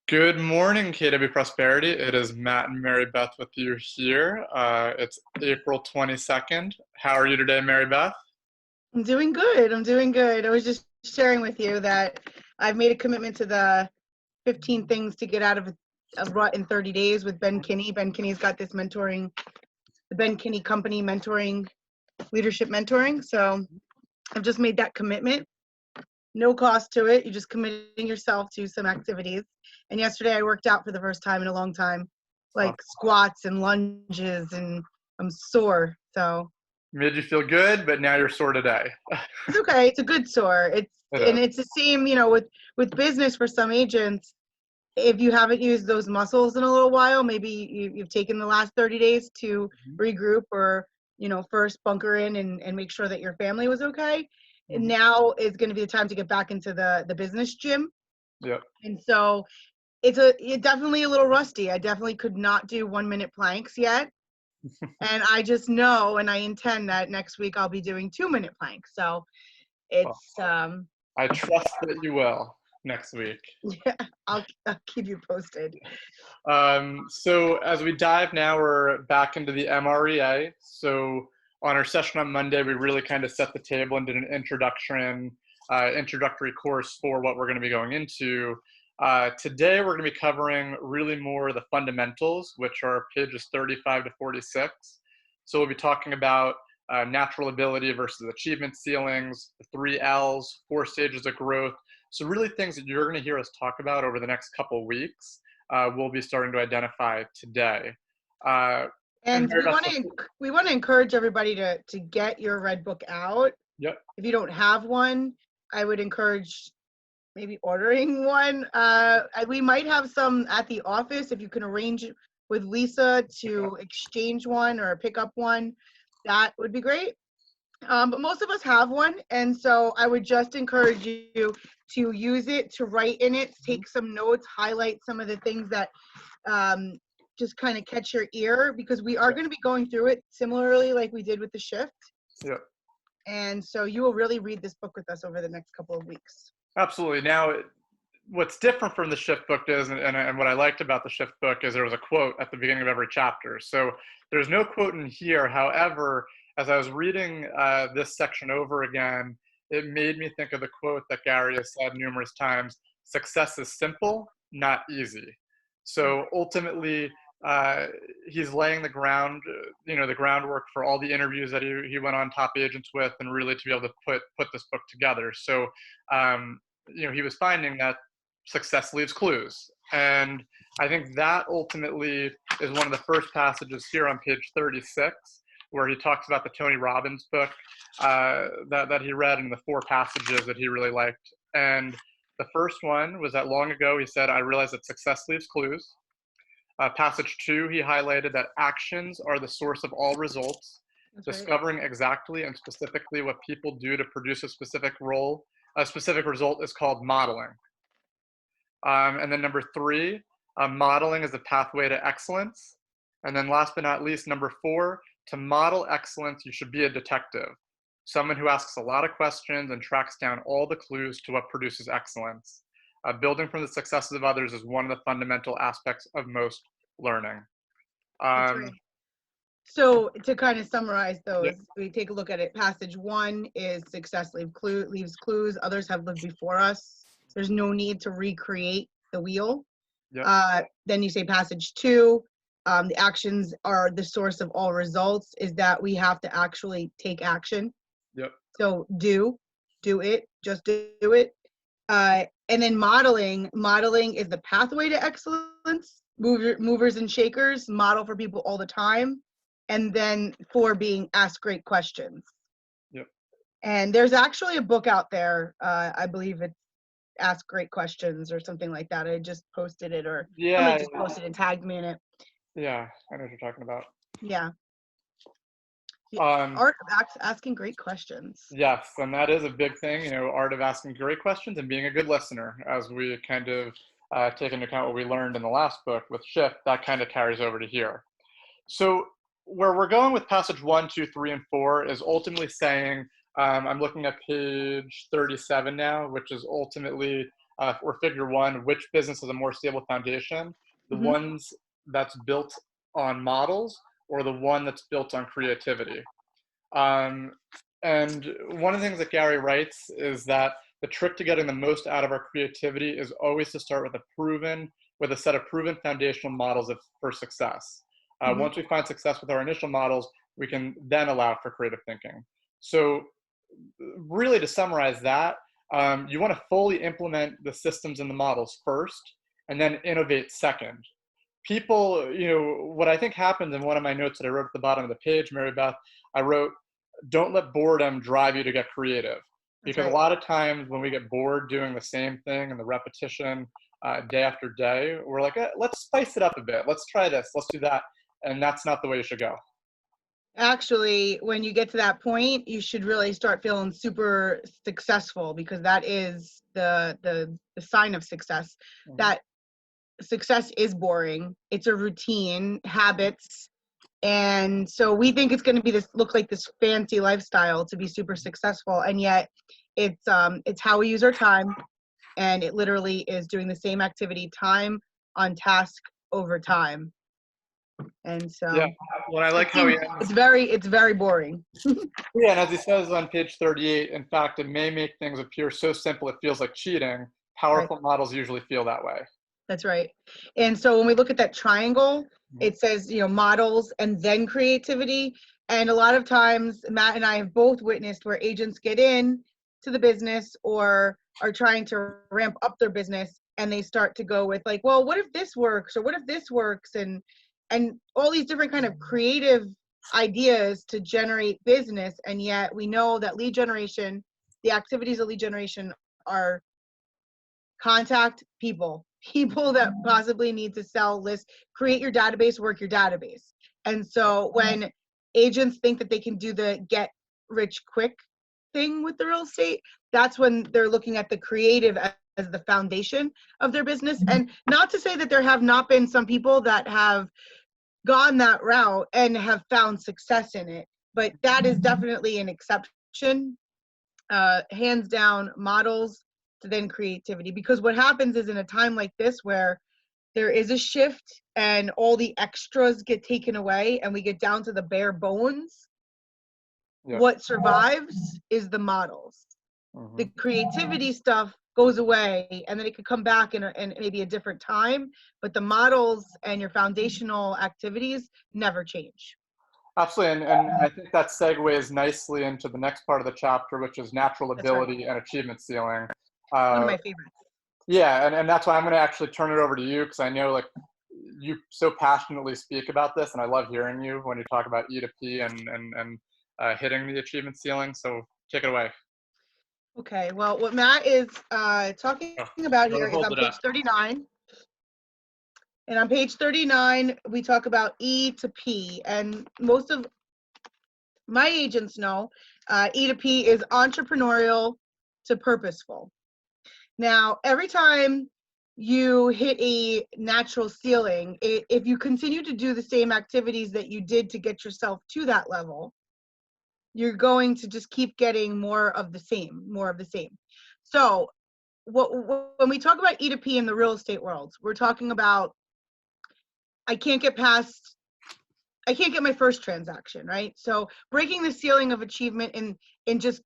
Good morning, KW Prosperity. It is Matt and Mary Beth with you here. It's April 22nd. How are you today, Mary Beth? I'm doing good. I'm doing good. I was just sharing with you that I've made a commitment to the 15 things to get out of a rut in 30 days with Ben Kinney. Ben Kinney's got this mentoring, the Ben Kinney Company mentoring, leadership mentoring. So I've just made that commitment. No cost to it. You're just committing yourself to some activities. And yesterday I worked out for the first time in a long time, Oh, like squats and lunges, and I'm sore. So made you feel good, but now you're sore today. it's okay. It's a good sore. It is. It's the same, with business for some agents. If you haven't used those muscles in a little while, maybe you've taken the last 30 days to Mhm. regroup or, first bunker in and make sure that your family was okay. And Mhm. now is going to be the time to get back into the business gym. Yep. And so it's definitely a little rusty. I definitely could not do 1 minute planks yet. And I just know and I intend that next week I'll be doing 2 minute planks. So Well, it's I trust that you will next week. yeah, I'll keep you posted. So as we dive now, we're back into the MREA. So on our session on Monday, we really kind of set the table and did an introductory course for what we're going to be going into. Today, we're going to be covering really more the fundamentals, which are pages 35 to 46. So we'll be talking about natural ability versus achievement ceilings, the 3 Ls, 4 stages of growth. So really things that you're going to hear us talk about over the next couple of weeks. We'll be starting to identify today. And And we want to encourage everybody to get your red book out. yep. If you don't have one, I would encourage maybe ordering one. We might have some at the office if you can arrange with Lisa to exchange one or pick up one. That would be great. But most of us have one, and so I would just encourage you to use it, to write in it, take some notes, highlight some of the things that just kind of catch your ear, because we are going to be going through it similarly like we did with the shift. Yep. And so you will really read this book with us over the next couple of weeks. Absolutely. Now, what's different from the shift book is, and what I liked about the shift book is there was a quote at the beginning of every chapter. So there's no quote in here. However, as I was reading this section over again, it made me think of the quote that Gary has said numerous times: success is simple, not easy. So ultimately, he's laying the the groundwork for all the interviews that he went on top agents with, and really to be able to put this book together. So, he was finding that success leaves clues. And I think that ultimately is one of the first passages here on page 36, where he talks about the Tony Robbins book that he read, and the 4 passages that he really liked. And the first one was that long ago he said, "I realized that success leaves clues." Passage 2, he highlighted that actions are the source of all results. That's right. Discovering exactly and specifically what people do to produce a specific result is called modeling. And then number 3, modeling is the pathway to excellence. And then last but not least, number 4, to model excellence, you should be a detective, someone who asks a lot of questions and tracks down all the clues to what produces excellence. Building from the successes of others is one of the fundamental aspects of most learning. That's right. So to kind of summarize Yeah, those, we take a look at it. Passage 1 is success leaves clues. Others have lived before us. There's no need to recreate the wheel. yeah, Then you say passage 2, the actions are the source of all results, is that we have to actually take action. yep, So do it, just do it. And then modeling is the pathway to excellence. Movers and shakers, model for people all the time. And then 4 being ask great questions. yep. And there's actually a book out there. I believe it's Ask Great Questions or something like that. I just posted it, or somebody Yeah, just posted and tagged me in it. yeah, I know what you're talking about. Yeah. The Um, art of asking great questions. yes, and that is a big thing, art of asking great questions and being a good listener, as we kind of take into account what we learned in the last book with Shift, that kind of carries over to here. So where we're going with passage 1, 2, 3, and 4 is ultimately saying, I'm looking at page 37 now, which is ultimately or figure one, which business has a more stable foundation, the Hmm. ones that's built on models or the one that's built on creativity. Um, and one of the things that Gary writes is that the trick to getting the most out of our creativity is always to start with a set of proven foundational models for success. Hmm. Once we find success with our initial models, we can then allow for creative thinking. So really to summarize that, you want to fully implement the systems and the models first, and then innovate second. People, what I think happens in one of my notes that I wrote at the bottom of the page, Mary Beth, I wrote, don't let boredom drive you to get creative. That's Because a right. lot of times when we get bored doing the same thing and the repetition day after day, we're like, let's spice it up a bit. Let's try this. Let's do that. And that's not the way you should go. Actually, when you get to that point, you should really start feeling super successful, because that is the sign of success. Mhm. That success is boring. It's a routine, habits. And so we think it's going to be look like this fancy lifestyle to be super successful. And yet it's how we use our time. And it literally is doing the same activity time on task over time. And Yeah. so Well, I like how he ends. it's very boring. Yeah, and as he says on page 38, in fact, it may make things appear so simple it feels like cheating. Right. Powerful models usually feel that way. That's right. And so when we look at that triangle, Mhm. it says, models and then creativity. And a lot of times, Matt and I have both witnessed where agents get in to the business or are trying to ramp up their business, and they start to go with like, well, what if this works, or what if this works, and all these different kind of creative ideas to generate business. And yet we know that lead generation, the activities of lead generation are contact people that possibly need to sell, list, create your database, work your database. And so when agents think that they can do the get rich quick thing with the real estate, that's when they're looking at the creative as the foundation of their business. And not to say that there have not been some people that have gone that route and have found success in it, but that is definitely an exception. Hands down, models to then creativity. Because what happens is, in a time like this where there is a shift and all the extras get taken away and we get down to the bare bones, Yeah. what survives is the models. The Mhm. creativity stuff goes away, and then it could come back in maybe a different time, but the models and your foundational activities never change. Absolutely, and I think that segues nicely into the next part of the chapter, which is natural That's right. ability and achievement ceiling. One of Uh, my favorites. yeah, and that's why I'm going to actually turn it over to you because I know like you so passionately speak about this, and I love hearing you when you talk about E to P and hitting the achievement ceiling. So take it away. Okay, well, what Matt is talking Oh, about here whoever is holds on it page up. 39. And on page 39, we talk about E to P. And most of my agents know E to P is entrepreneurial to purposeful. Now, every time you hit a natural ceiling, if you continue to do the same activities that you did to get yourself to that level, you're going to just keep getting more of the same, more of the same. So when we talk about E to P in the real estate world, we're talking about I can't get my first transaction, right? So breaking the ceiling of achievement in just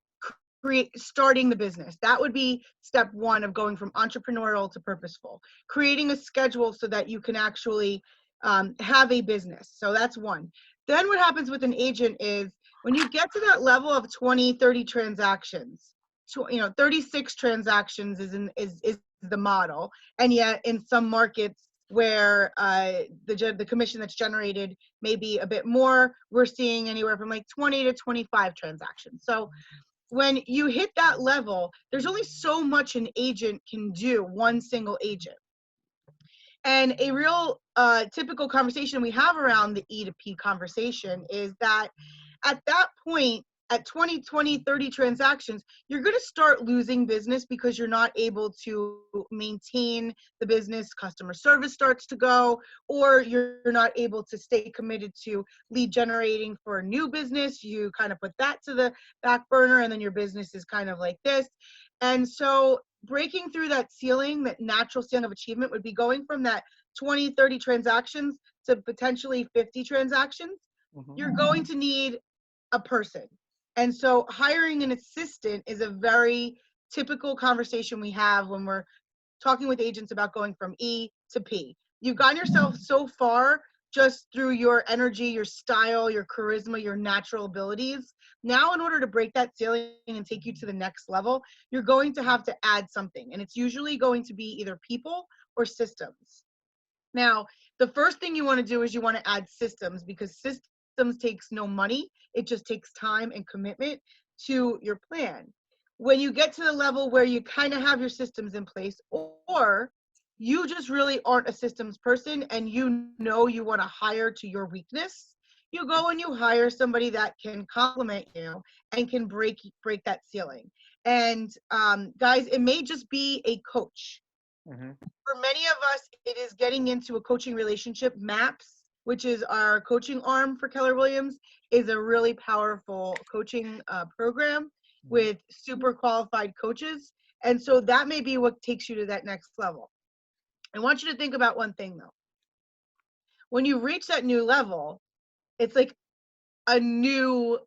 starting the business. That would be step one of going from entrepreneurial to purposeful. Creating a schedule so that you can actually have a business. So that's one. Then what happens with an agent is when you get to that level of 20, 30 transactions, 36 transactions is the model. And yet in some markets where the commission that's generated may be a bit more, we're seeing anywhere from like 20 to 25 transactions. So when you hit that level, there's only so much an agent can do, one single agent. And a real typical conversation we have around the E to P conversation is that at that point, at 20, 30 transactions, you're going to start losing business because you're not able to maintain the business. Customer service starts to go, or you're not able to stay committed to lead generating for a new business. You kind of put that to the back burner, and then your business is kind of like this. And so breaking through that ceiling, that natural ceiling of achievement, would be going from that 20, 30 transactions to potentially 50 transactions. Mhm. You're going to need a person. And so hiring an assistant is a very typical conversation we have when we're talking with agents about going from E to P. You've gotten yourself so far just through your energy, your style, your charisma, your natural abilities. Now, in order to break that ceiling and take you to the next level, you're going to have to add something. And it's usually going to be either people or systems. Now, the first thing you want to do is you want to add systems, because systems takes no money. It just takes time and commitment to your plan. When you get to the level where you kind of have your systems in place, or you just really aren't a systems person and you know you want to hire to your weakness, you go and you hire somebody that can complement you and can break that ceiling. And guys, it may just be a coach. Mhm. For many of us, it is getting into a coaching relationship. MAPS, which is our coaching arm for Keller Williams, is a really powerful coaching program with super qualified coaches. And so that may be what takes you to that next level. I want you to think about one thing though. When you reach that new level, it's like a new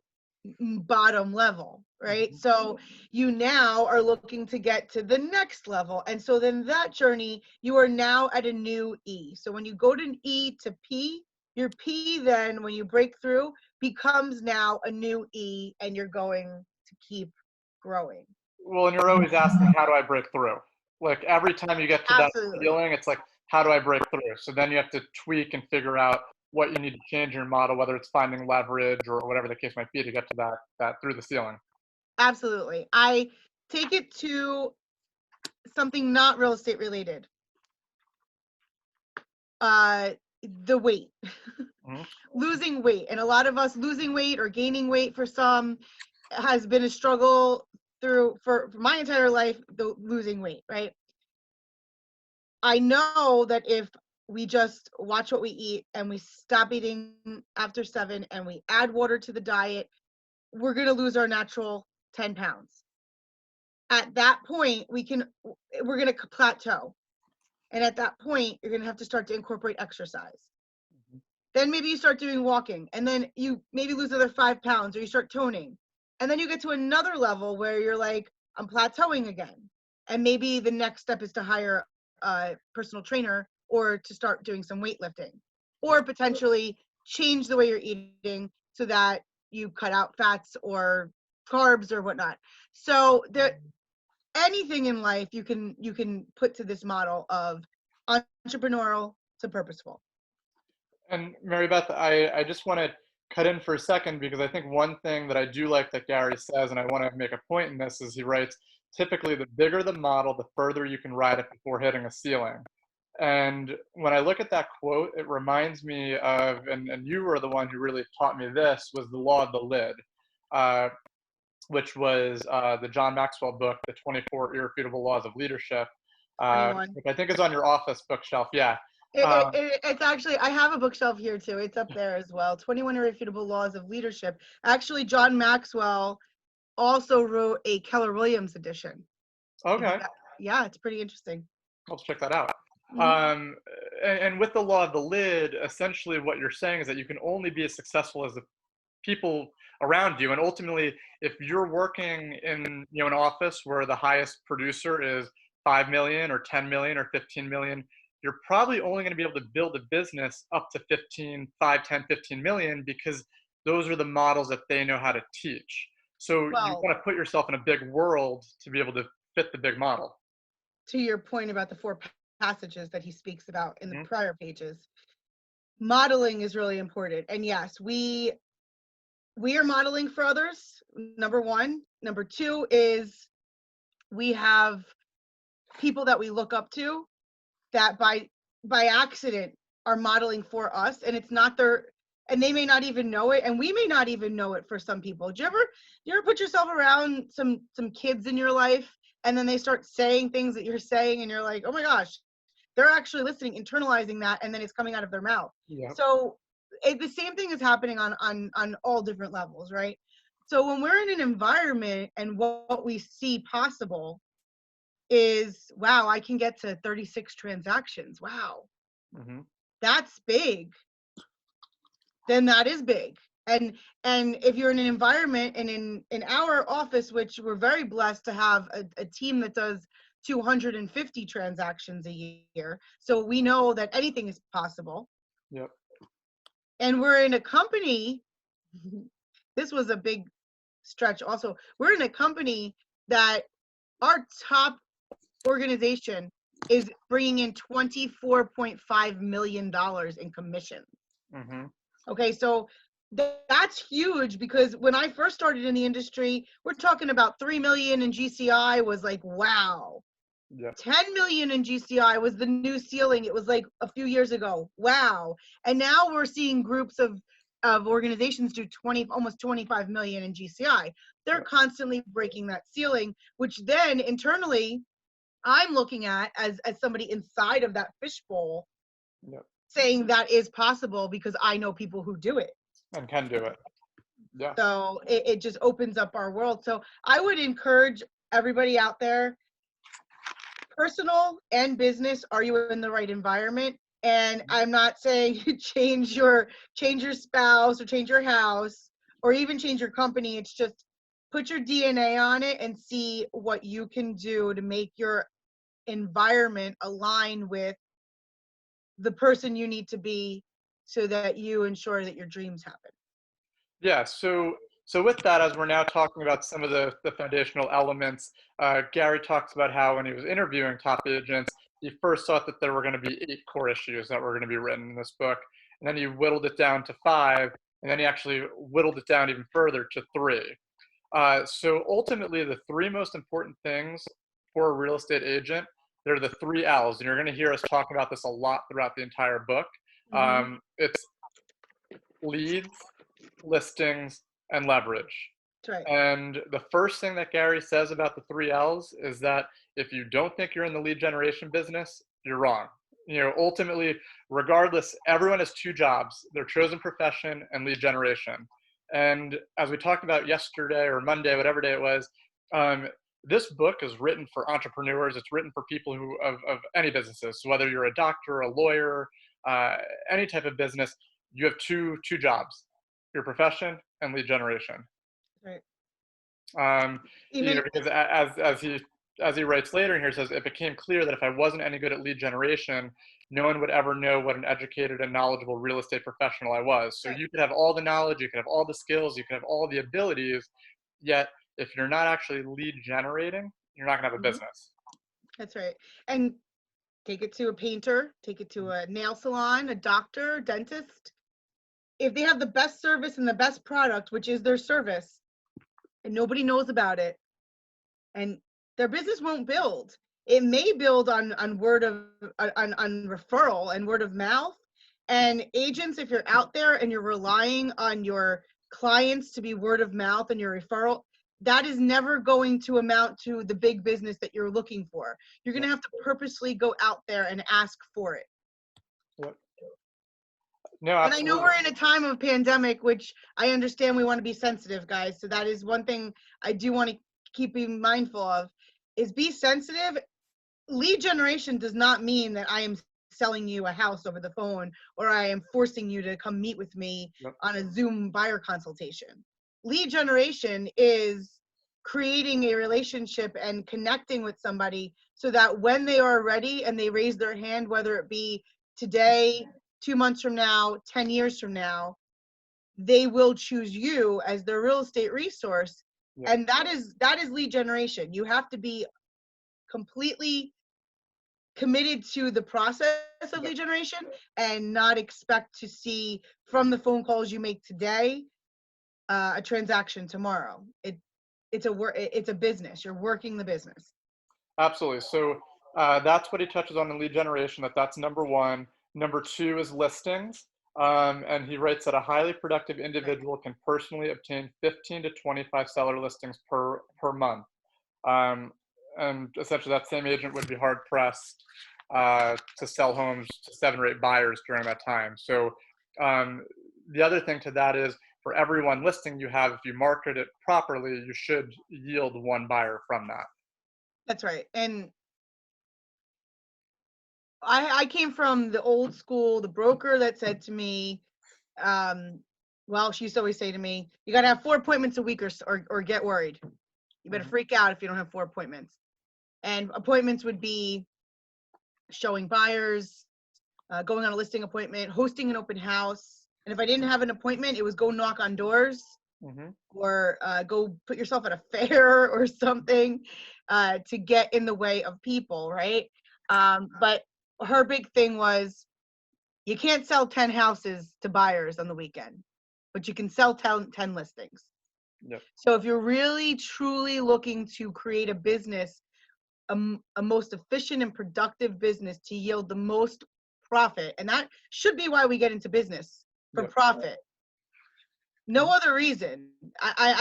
bottom level, right? Mhm. So you now are looking to get to the next level. And so then that journey, you are now at a new E. So when you go to E to P, your P then, when you break through, becomes now a new E, and you're going to keep growing. Well, and you're always asking, how do I break through? Like every time you get to that Absolutely. feeling, it's like, how do I break through? So then you have to tweak and figure out what you need to change in your model, whether it's finding leverage or whatever the case might be to get to that through the ceiling. Absolutely. I take it to something not real estate related. Uh, the weight. Mhm. Losing weight. And a lot of us, losing weight or gaining weight for some has been a struggle through for my entire life, the losing weight, right? I know that if we just watch what we eat and we stop eating after 7 and we add water to the diet, we're going to lose our natural 10 pounds. At that point, we're going to plateau. And at that point, you're going to have to start to incorporate exercise. Then maybe you start doing walking, and then you maybe lose another 5 pounds, or you start toning. And then you get to another level where you're like, I'm plateauing again. And maybe the next step is to hire a personal trainer or to start doing some weightlifting, or potentially change the way you're eating so that you cut out fats or carbs or whatnot. So there, anything in life you can put to this model of entrepreneurial to purposeful. And Mary Beth, I just want to cut in for a second because I think one thing that I do like that Gary says, and I want to make a point in this, is he writes, typically the bigger the model, the further you can ride it before hitting a ceiling. And when I look at that quote, it reminds me of, and you were the one who really taught me this, was the law of the lid, uh, which was the John Maxwell book, The 24 Irrefutable Laws of Leadership, 21. which I think is on your office bookshelf. Yeah. It, Um, it, it's actually, I have a bookshelf here too. It's up there as well. 21 Irrefutable Laws of Leadership. Actually, John Maxwell also wrote a Keller Williams edition. okay. Yeah, it's pretty interesting. Let's check that out. Mhm. Um, and with the law of the lid, essentially what you're saying is that you can only be as successful as the people around you. And ultimately, if you're working in an office where the highest producer is 5 million or 10 million or 15 million, you're probably only going to be able to build a business up to 15, 5, 10, 15 million because those are the models that they know how to teach. So you Well, want to put yourself in a big world to be able to fit the big model. to your point about the four passages that he speaks about in the Mhm. prior pages, modeling is really important. And yes, we are modeling for others, number one. Number two is we have people that we look up to that by accident are modeling for us, and it's not their, and they may not even know it, and we may not even know it. For some people, do you ever put yourself around some kids in your life, and then they start saying things that you're saying and you're like, oh my gosh, they're actually listening, internalizing that, and then it's coming out of their mouth. Yeah. So the same thing is happening on all different levels, right? So when we're in an environment and what we see possible, is, wow, I can get to 36 transactions. Wow, Hmm. that's big. Then that is big. And if you're in an environment, and in our office, which we're very blessed to have a team that does 250 transactions a year, so we know that anything is possible. Yep. And we're in a company, this was a big stretch also. We're in a company that our top organization is bringing in $24.5 million in commissions. Hmm. Okay, so that's huge, because when I first started in the industry, we're talking about 3 million in GCI was like, wow. Yep. 10 million in GCI was the new ceiling. It was like a few years ago. Wow. And now we're seeing groups of organizations do almost 25 million in GCI. They're Yep. constantly breaking that ceiling, which then internally I'm looking at as somebody inside of that fishbowl, Yep. saying that is possible because I know people who do it. And can do it. Yeah. So it just opens up our world. So I would encourage everybody out there, personal and business, are you in the right environment? And I'm not saying change your spouse or change your house or even change your company. It's just put your DNA on it and see what you can do to make your environment align with the person you need to be, so that you ensure that your dreams happen. Yeah. So with that, as we're now talking about some of the foundational elements, Gary talks about how when he was interviewing top agents, he first thought that there were going to be 8 core issues that were going to be written in this book, and then he whittled it down to 5, and then he actually whittled it down even further to 3. So ultimately, the 3 most important things for a real estate agent, they're the 3 L's, and you're going to hear us talk about this a lot throughout the entire book. Mm-hmm. It's leads, listings, and leverage. That's right. And the first thing that Gary says about the 3 L's is that if you don't think you're in the lead generation business, you're wrong. Ultimately, regardless, everyone has 2 jobs: their chosen profession and lead generation. And as we talked about yesterday or Monday, whatever day it was, um, this book is written for entrepreneurs. It's written for people who of any businesses. So whether you're a doctor, a lawyer, any type of business, you have two jobs: your profession and lead generation. Right. You know, Even because as he writes later in here, he says, it became clear that if I wasn't any good at lead generation, no one would ever know what an educated and knowledgeable real estate professional I was. So right. you could have all the knowledge, you could have all the skills, you could have all the abilities, yet if you're not actually lead generating, you're not gonna have a Mm-hmm. business. That's right. And take it to a painter, take it to a nail salon, a doctor, dentist. If they have the best service and the best product, which is their service, and nobody knows about it, and their business won't build. It may build on word of on referral and word of mouth. And agents, if you're out there and you're relying on your clients to be word of mouth and your referral, that is never going to amount to the big business that you're looking for. You're going Yep. to have to purposely go out there and ask for it. Yep. No, And I know absolutely. we're in a time of pandemic, which I understand we want to be sensitive, guys. So that is one thing I do want to keep being mindful of, is be sensitive. Lead generation does not mean that I am selling you a house over the phone, or I am forcing you to come meet with me Yep. on a Zoom buyer consultation. Lead generation is creating a relationship and connecting with somebody so that when they are ready and they raise their hand, whether it be today, 2 months from now, 10 years from now, they will choose you as their real estate resource. Yep. And that is lead generation. You have to be completely committed to the process of Yep. lead generation and not expect to see from the phone calls you make today a transaction tomorrow. It's a business. You're working the business. Absolutely. So that's what he touches on in lead generation. That's number 1. Number 2 is listings, and he writes that a highly productive Right. individual can personally obtain 15 to 25 seller listings per month. Um, and essentially, that same agent would be hard pressed to sell homes to 7 or 8 buyers during that time. So um, the other thing to that is, for every one listing you have, if you market it properly, you should yield 1 buyer from that. That's right. And I came from the old school, the broker that said to me, well, she used to always say to me, you got to have 4 appointments a week or get worried. You better freak out if you don't have 4 appointments. And appointments would be showing buyers, going on a listing appointment, hosting an open house. And if I didn't have an appointment, it was go knock on doors or go put yourself at a fair or something to get in the way of people, right? But her big thing was, you can't sell 10 houses to buyers on the weekend, but you can sell 10 listings. Yep. So if you're really truly looking to create a business, a most efficient and productive business to yield the most profit, and that should be why we get into business, for profit. No other reason.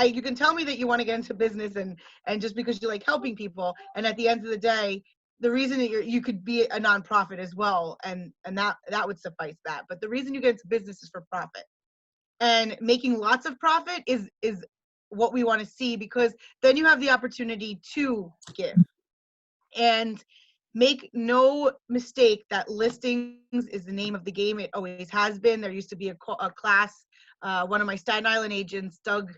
You can tell me that you want to get into business and just because you like helping people, and at the end of the day, the reason that you could be a nonprofit as well, and that would suffice that. But the reason you get into business is for profit, and making lots of profit is what we want to see, because then you have the opportunity to give. And make no mistake that listings is the name of the game. It always has been. There used to be a class. One of my Staten Island agents, Doug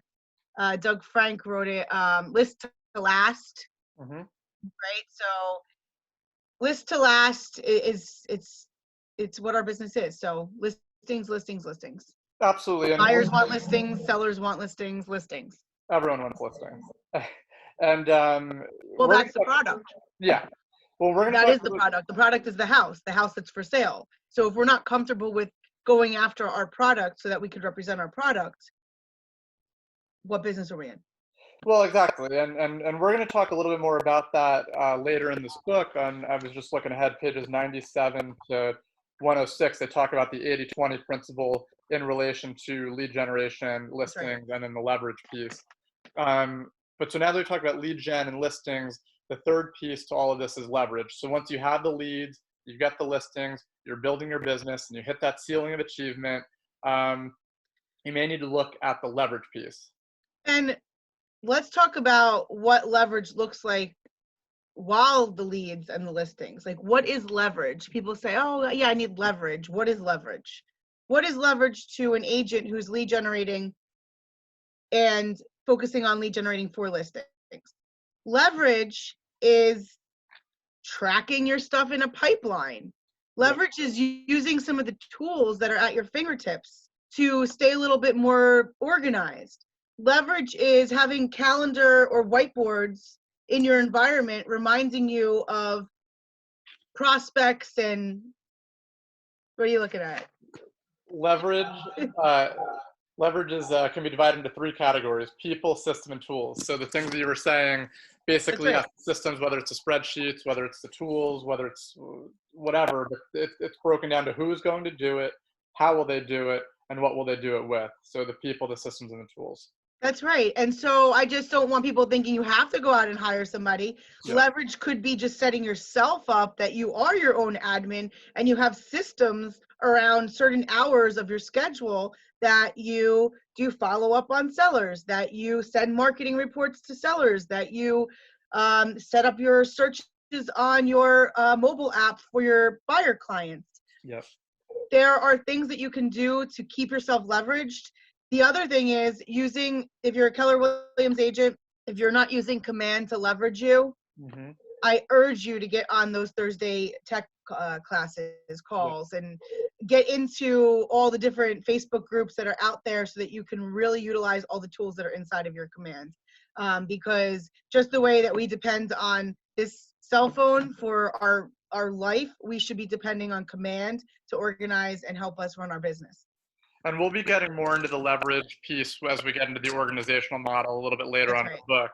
Frank, wrote it. List to last. Right. So list to last is it's what our business is. So listings. Absolutely. And buyers want listings, sellers want listings. Everyone wants listings. And well, that's the product. Yeah. Well, we're gonna. That is the product. The product is the house that's for sale. So if we're not comfortable with going after our product so that we could represent our product, what business are we in? Well, exactly, and we're going to talk a little bit more about that later in this book. I was just looking ahead, pages 97 to 106. They talk about the 80-20 principle in relation to lead generation, listings, and then the leverage piece. But so now that we talk about lead gen and listings, the third piece to all of this is leverage. So once you have the leads, you've got the listings, you're building your business, and you hit that ceiling of achievement, you may need to look at the leverage piece. And let's talk about what leverage looks like while the leads and the listings. Like, what is leverage? People say, oh, yeah, I need leverage. What is leverage? What is leverage to an agent who's lead generating and focusing on lead generating for listings? Leverage is tracking your stuff in a pipeline. Leverage is using some of the tools that are at your fingertips to stay a little bit more organized. Leverage is having calendar or whiteboards in your environment reminding you of prospects. And what are you looking at? Leverage can be divided into 3 categories: people, system, and tools. So the things that you were saying, basically, systems, whether it's the spreadsheets, whether it's the tools, whether it's whatever, but it's broken down to who's going to do it, how will they do it, and what will they do it with. So the people, the systems, and the tools. That's right. And so I just don't want people thinking you have to go out and hire somebody. Leverage could be just setting yourself up that you are your own admin and you have systems around certain hours of your schedule that you do follow up on sellers, that you send marketing reports to sellers, that you set up your searches on your mobile app for your buyer clients. Yep. There are things that you can do to keep yourself leveraged. The other thing is using, if you're a Keller Williams agent, if you're not using command to leverage you, I urge you to get on those Thursday tech calls and get into all the different Facebook groups that are out there so that you can really utilize all the tools that are inside of your command. Because just the way that we depend on this cell phone for our life, we should be depending on command to organize and help us run our business. And we'll be getting more into the leverage piece as we get into the organizational model a little bit later on in the book.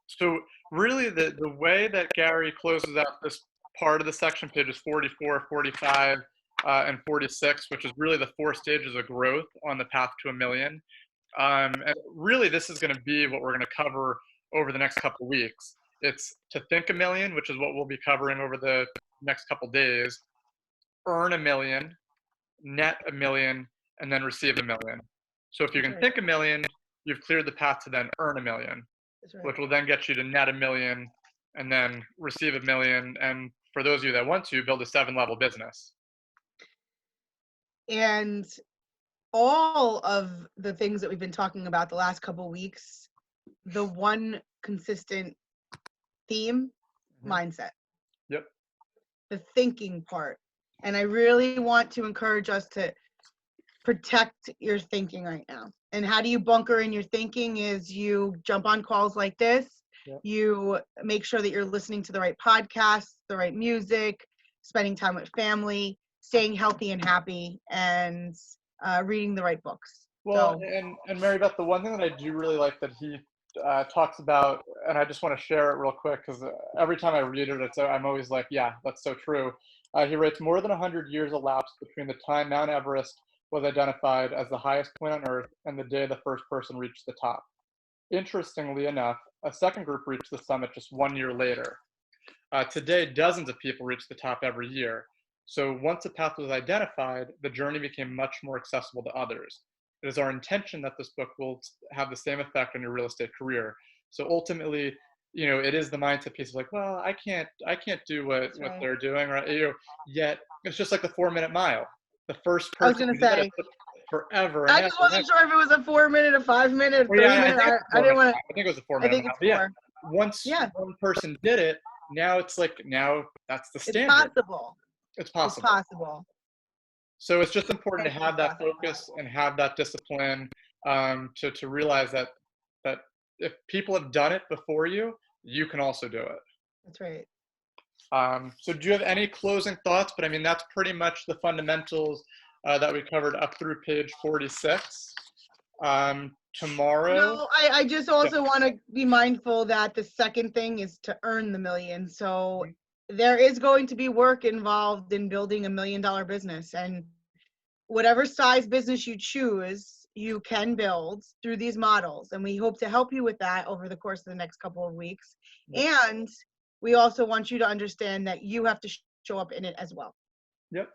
So really the way that Gary closes out this part of the section, pages 44, 45, and 46, which is really the 4 stages of growth on the path to $1 million. And really this is going to be what we're going to cover over the next couple of weeks. It's to think $1 million, which is what we'll be covering over the next couple of days, earn $1 million, net $1 million, and then receive $1 million. So if you can think $1 million, you've cleared the path to then earn $1 million, which will then get you to net $1 million and then receive $1 million. And for those of you that want to, build a 7-level business. And all of the things that we've been talking about the last couple of weeks, the one consistent theme, mindset. Yep. The thinking part. And I really want to encourage us to protect your thinking right now. And how do you bunker in your thinking is you jump on calls like this. Yep. You make sure that you're listening to the right podcasts, the right music, spending time with family, staying healthy and happy, and reading the right books. Well, so, and Mary Beth, the one thing that I do really like that he talks about, and I just want to share it real quick because every time I read it, I'm always like, yeah, that's so true. He writes, more than 100 years elapsed between the time Mount Everest was identified as the highest point on Earth and the day the first person reached the top. Interestingly enough, a second group reached the summit just 1 year later. Today, dozens of people reach the top every year. So once a path was identified, the journey became much more accessible to others. It is our intention that this book will have the same effect on your real estate career. So ultimately, it is the mindset piece of like, well, I can't do what they're doing, right? Yet it's just like the 4-minute mile. The first person I was going to say, it took forever. I just wasn't sure if it was a 4-minute, a 5-minute, a 3-minute. I didn't want to. I think it was a 4-minute. I think it's 4. Once one person did it, now it's like, that's the standard. It's possible. So it's just important to have that focus and have that discipline to realize that if people have done it before you, you can also do it. That's right. So do you have any closing thoughts? But I mean, that's pretty much the fundamentals that we covered up through page 46. Tomorrow. No, I just also want to be mindful that the second thing is to earn the million. So there is going to be work involved in building $1 million business, and whatever size business you choose, you can build through these models. And we hope to help you with that over the course of the next couple of weeks. Yep. And we also want you to understand that you have to show up in it as well. Yep.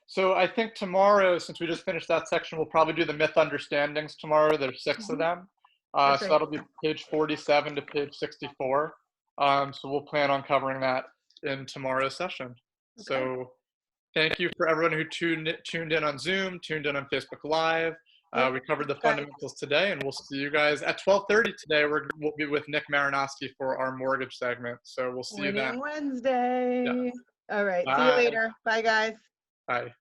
So I think tomorrow, since we just finished that section, we'll probably do the myth understandings tomorrow. There's 6 of them. So that'll be page 47 to page 64. So we'll plan on covering that in tomorrow's session. Okay. So thank you for everyone who tuned in on Zoom, tuned in on Facebook Live. We covered the fundamentals today, and we'll see you guys at 12:30 today. We'll be with Nick Marinowski for our mortgage segment. So we'll see you then. Wednesday. Yeah. All right. Bye. See you later. Bye, guys. Bye.